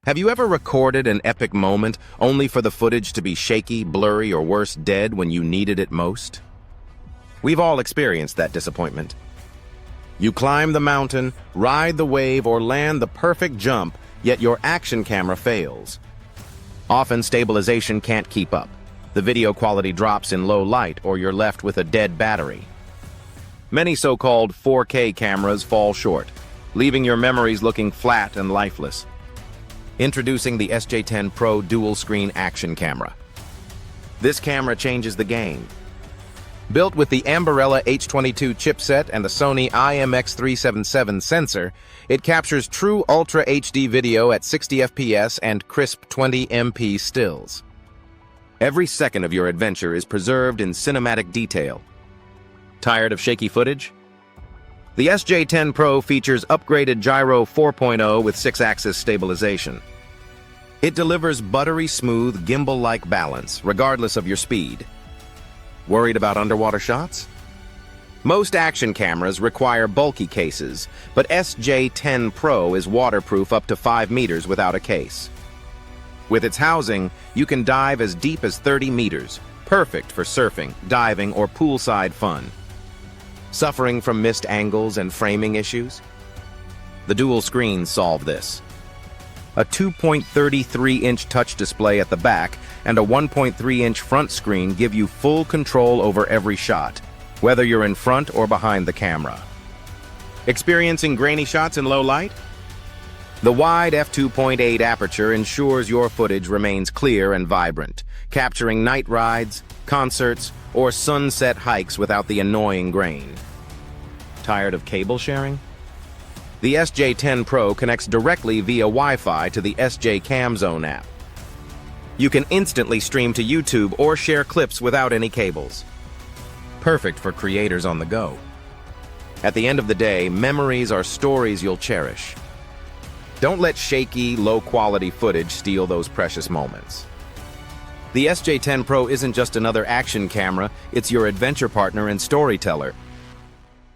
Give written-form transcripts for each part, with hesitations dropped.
Have you ever recorded an epic moment only for the footage to be shaky, blurry, or worse, dead when you needed it most? We've all experienced that disappointment. You climb the mountain, ride the wave, or land the perfect jump, yet your action camera fails. Often, stabilization can't keep up. The video quality drops in low light, or you're left with a dead battery. Many so-called 4K cameras fall short, leaving your memories looking flat and lifeless. Introducing the SJ10 Pro dual-screen action camera. This camera changes the game. Built with the Ambarella H22 chipset and the Sony IMX377 sensor, it captures true Ultra HD video at 60 FPS and crisp 20 MP stills. Every second of your adventure is preserved in cinematic detail. Tired of shaky footage? The SJ10 Pro features upgraded Gyro 4.0 with 6-axis stabilization. It delivers buttery smooth, gimbal-like balance, regardless of your speed. Worried about underwater shots? Most action cameras require bulky cases, but SJ10 Pro is waterproof up to 5 meters without a case. With its housing, you can dive as deep as 30 meters, perfect for surfing, diving, or poolside fun. Suffering from missed angles and framing issues? The dual screens solve this. A 2.33-inch touch display at the back and a 1.3-inch front screen give you full control over every shot, whether you're in front or behind the camera. Experiencing grainy shots in low light? The wide f2.8 aperture ensures your footage remains clear and vibrant, capturing night rides, concerts, or sunset hikes without the annoying grain. Tired of cable sharing? The SJ10 Pro connects directly via Wi-Fi to the SJCAM Zone app. You can instantly stream to YouTube or share clips without any cables. Perfect for creators on the go. At the end of the day, memories are stories you'll cherish. Don't let shaky, low-quality footage steal those precious moments. The SJ10 Pro isn't just another action camera, it's your adventure partner and storyteller.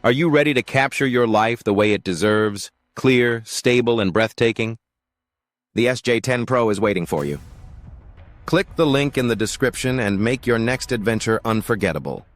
Are you ready to capture your life the way it deserves, clear, stable, and breathtaking? The SJ10 Pro is waiting for you. Click the link in the description and make your next adventure unforgettable.